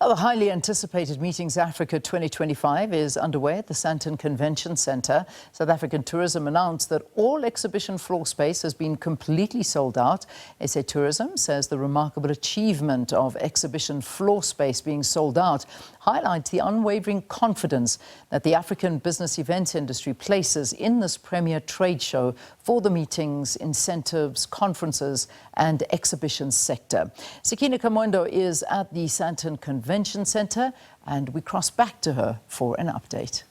Well, the highly anticipated Meetings Africa 2025 is underway at the Sandton Convention Centre. South African Tourism announced that all exhibition floor space has been completely sold out. SA Tourism says the remarkable achievement of exhibition floor space being sold out highlights the unwavering confidence that the African business events industry places in this premier trade show for the meetings, incentives, conferences and exhibitions sector. Sakina Kamwendo is at the Sandton Convention Centre and we cross back to her for an update.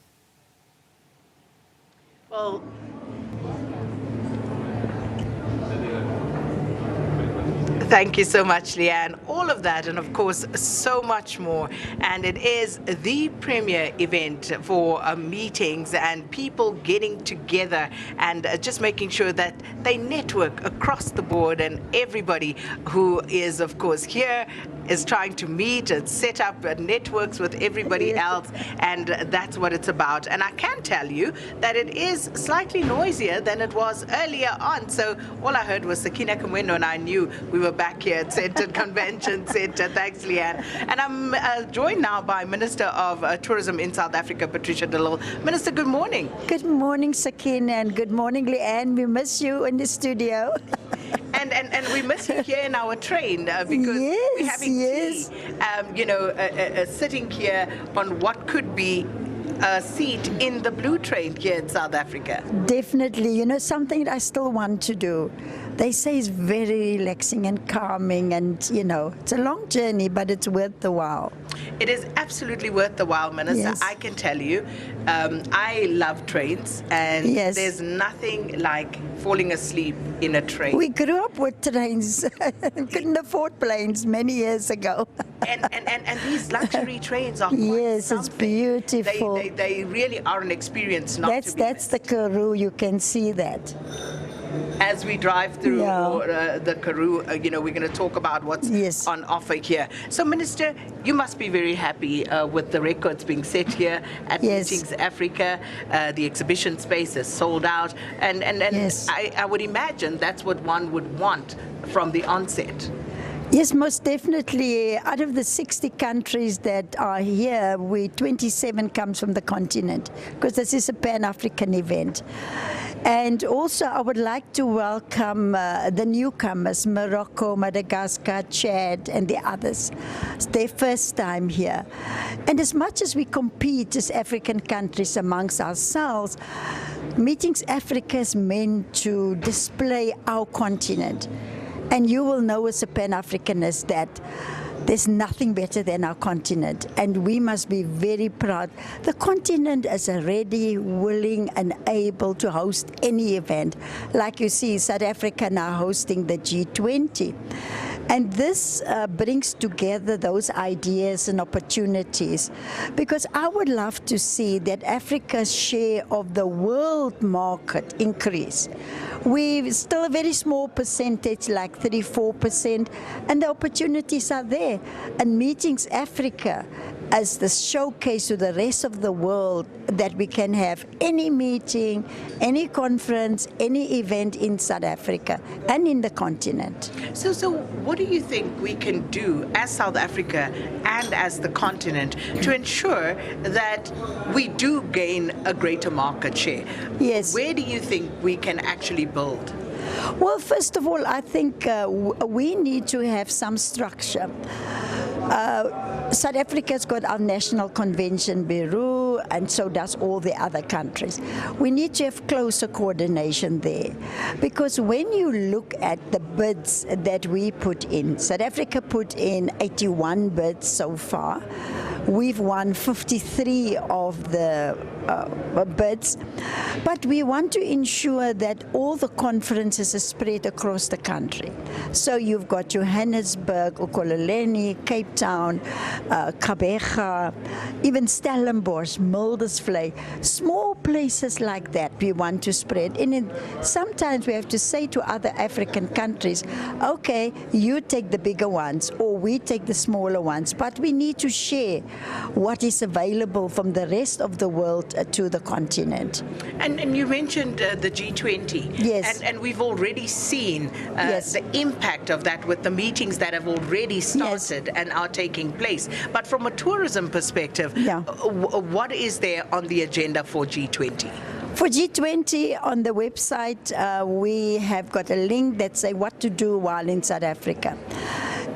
Well, thank you so much, Leanne. All of that and, of course, so much more. And it is the premier event for meetings and people getting together and just making sure that they network across the board, and everybody who is, of course, here is trying to meet and set up networks with everybody else, and that's what it's about. And I can tell you that it is slightly noisier than it was earlier on. So all I heard was Sakina Kamwendo, and I knew we were back here at Sandton Convention Centre. Thanks, Leanne. And I'm joined now by Minister of Tourism in South Africa, Patricia de Lille. Minister, good morning. Good morning, Sakina, and good morning, Leanne. We miss you in the studio. And we miss you here in our train because we're having tea, sitting here on what could be a seat in the blue train here in South Africa. Definitely. You know, something that I still want to do. They say it's very relaxing and calming, and, you know, it's a long journey, but it's worth the while. It is absolutely worth the while, Minister. Yes. I can tell you. I love trains, and there's nothing like falling asleep in a train. We grew up with trains. Couldn't afford planes many years ago. And these luxury trains are quite something. It's beautiful. They really are an experience not to be That's the Karoo. You can see that. As we drive through the Karoo, we're going to talk about what's on offer here. So, Minister, you must be very happy with the records being set here at Meetings Africa. The exhibition space is sold out, and I would imagine that's what one would want from the onset. Yes, most definitely. Out of the 60 countries that are here, 27 comes from the continent, because this is a Pan-African event. And also, I would like to welcome the newcomers, Morocco, Madagascar, Chad, and the others. It's their first time here. And as much as we compete as African countries amongst ourselves, Meetings Africa is meant to display our continent. And you will know as a Pan-Africanist that there's nothing better than our continent, and we must be very proud. The continent is ready, willing, and able to host any event. Like you see, South Africa now hosting the G20. And this brings together those ideas and opportunities, because I would love to see that Africa's share of the world market increase. We're still a very small percentage, like 34%, and the opportunities are there. And Meetings Africa as the showcase to the rest of the world that we can have any meeting, any conference, any event in South Africa and in the continent. So what do you think we can do as South Africa and as the continent to ensure that we do gain a greater market share? Yes. Where do you think we can actually build? Well, first of all, I think we need to have some structure. South Africa's got our National Convention Bureau, and so does all the other countries. We need to have closer coordination there, because when you look at the bids that we put in, South Africa put in 81 bids so far. We've won 53 of the bids, but we want to ensure that all the conferences are spread across the country. So you've got Johannesburg, Ekurhuleni, Cape Town, Gqeberha, even Stellenbosch, Mildersvlei, small places like that we want to spread. And sometimes we have to say to other African countries, okay, you take the bigger ones or we take the smaller ones, but we need to share what is available from the rest of the world to the continent. And you mentioned the G20. Yes. And we've already seen Yes. the impact of that with the meetings that have already started and are taking place. But from a tourism perspective, what is there on the agenda for G20? For G20, on the website, we have got a link that says what to do while in South Africa.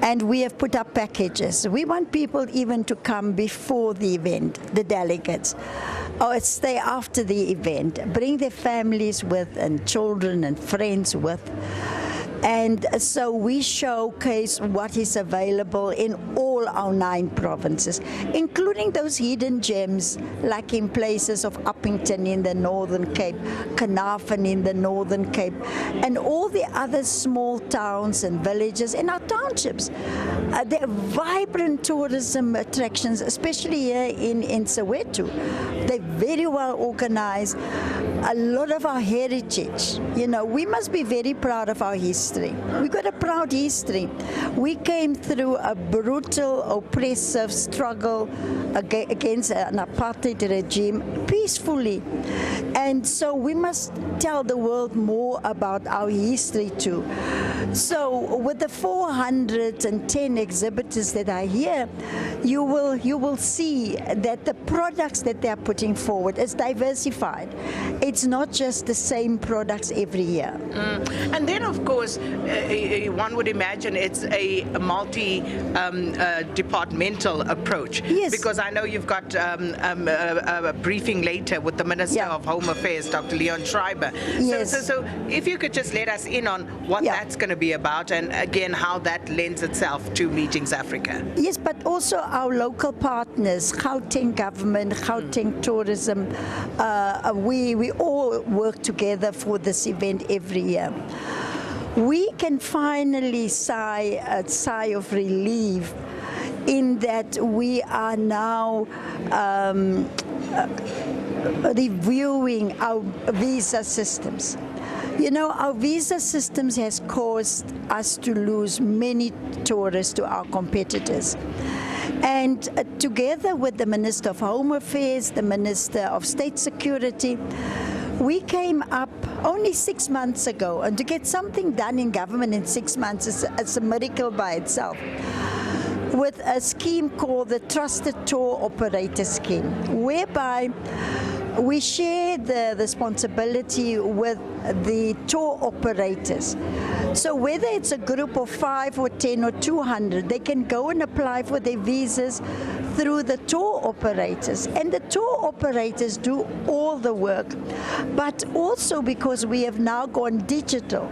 And we have put up packages. We want people even to come before the event, the delegates, or stay after the event, bring their families with and children and friends with. And so we showcase what is available in all our 9 provinces, including those hidden gems, like in places of Uppington in the Northern Cape, Carnarvon in the Northern Cape, and all the other small towns and villages in our townships. They're vibrant tourism attractions, especially here in Soweto. They're very well organized. A lot of our heritage, we must be very proud of our history. We've got a proud history. We came through a brutal, oppressive struggle against an apartheid regime peacefully. And so we must tell the world more about our history too. So with the 410 exhibitors that are here, you will see that the products that they are putting forward is diversified. It's not just the same products every year. And then, of course, one would imagine it's a multi-departmental approach. Yes. Because I know you've got a briefing later with the Minister of Home Affairs, Dr. Leon Schreiber. Yes. So if you could just let us in on what that's going to be about, and again, how that lends itself to Meetings Africa. Yes, but also our local partners, Gauteng government, Gauteng tourism, we all work together for this event every year. We can finally sigh a sigh of relief in that we are now reviewing our visa systems. Our visa systems has caused us to lose many tourists to our competitors. And together with the Minister of Home Affairs, the Minister of State Security, we came up only 6 months ago, and to get something done in government in 6 months is a miracle by itself, with a scheme called the Trusted Tour Operator Scheme, whereby we share the responsibility with the tour operators. So whether it's a group of 5 or 10 or 200, they can go and apply for their visas through the tour operators. And the tour operators do all the work. But also because we have now gone digital,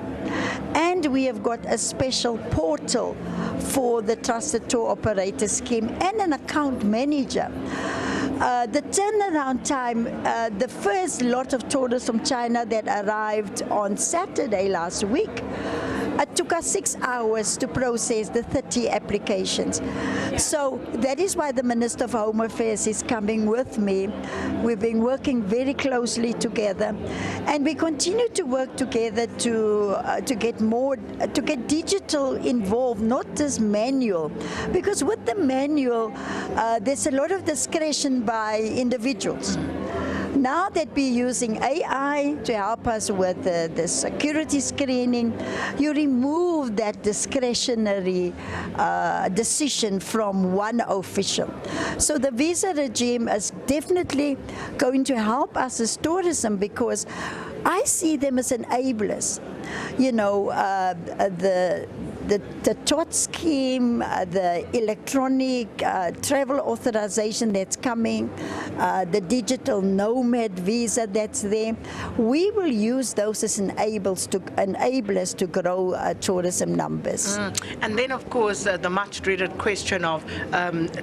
and we have got a special portal for the Trusted Tour Operator Scheme and an account manager. The turnaround time, the first lot of tourists from China that arrived on Saturday last week, it took us 6 hours to process the 30 applications. So that is why the Minister of Home Affairs is coming with me. We've been working very closely together, and we continue to work together to get digital involved, not just manual, because with the manual, there's a lot of discretion by individuals. Now that we're using AI to help us with the security screening, you remove that discretionary decision from one official. So the visa regime is definitely going to help us as tourism, because I see them as enablers. The TOT scheme, the electronic travel authorization that's coming, the digital nomad visa that's there, we will use those as enablers to grow tourism numbers. And then, of course, the much dreaded question of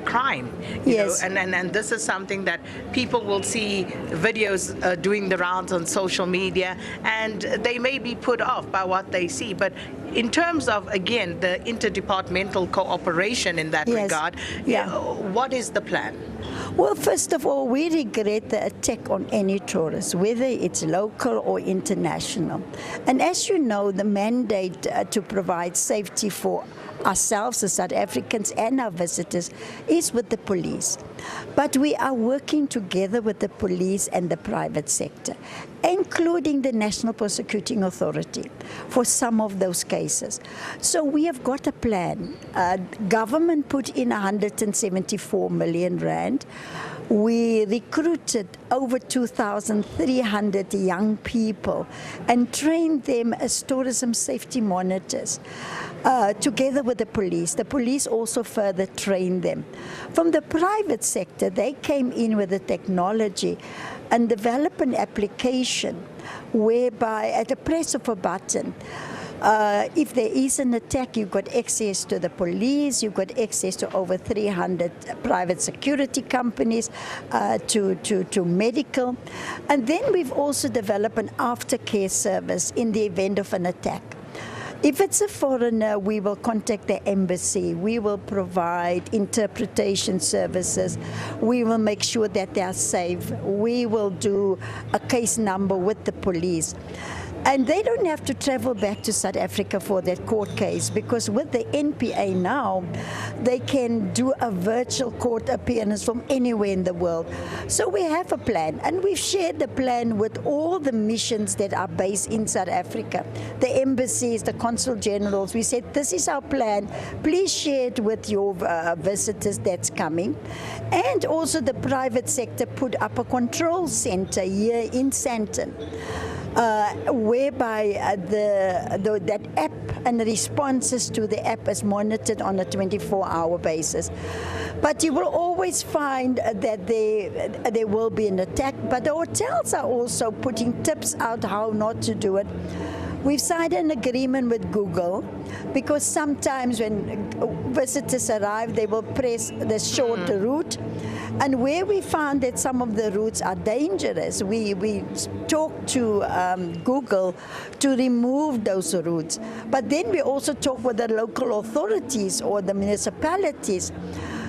crime. Yes. And this is something that people will see videos doing the rounds on social media, and they may be put off by what they see. But in terms of, again, the interdepartmental cooperation in that regard, what is the plan? Well, first of all, we regret the attack on any tourist, whether it's local or international. And as you know, the mandate to provide safety for ourselves, the South Africans, and our visitors, is with the police. But we are working together with the police and the private sector, including the National Prosecuting Authority, for some of those cases. So we have got a plan. Government put in 174 million rand. We recruited over 2,300 young people and trained them as tourism safety monitors. Together with the police. The police also further trained them. From the private sector, they came in with the technology and developed an application whereby at the press of a button, if there is an attack, you've got access to the police, you've got access to over 300 private security companies, to medical. And then we've also developed an aftercare service in the event of an attack. If it's a foreigner, we will contact the embassy. We will provide interpretation services. We will make sure that they are safe. We will do a case number with the police. And they don't have to travel back to South Africa for that court case, because with the NPA now, they can do a virtual court appearance from anywhere in the world. So we have a plan, and we've shared the plan with all the missions that are based in South Africa, the embassies, the consul generals. We said, this is our plan. Please share it with your visitors that's coming. And also the private sector put up a control center here in Sandton. Whereby that app and the responses to the app is monitored on a 24-hour basis. But you will always find that there will be an attack, but the hotels are also putting tips out how not to do it. We've signed an agreement with Google, because sometimes when visitors arrive, they will press the short route. And where we found that some of the routes are dangerous, we talk to Google to remove those routes. But then we also talk with the local authorities or the municipalities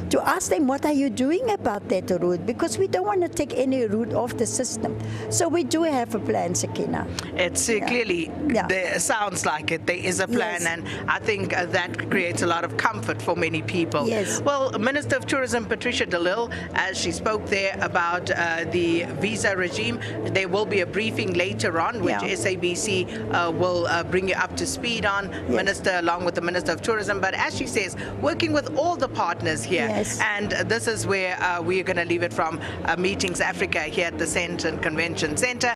to ask them, what are you doing about that route? Because we don't want to take any route off the system. So we do have a plan, Sakina. It's clearly, there sounds like it. There is a plan, and I think that creates a lot of comfort for many people. Yes. Well, Minister of Tourism Patricia de Lille, as she spoke there about the visa regime, there will be a briefing later on, which SABC will bring you up to speed on, Minister, along with the Minister of Tourism. But as she says, working with all the partners here. Yes. And this is where we are going to leave it from Meetings Africa here at the Sandton Convention Centre.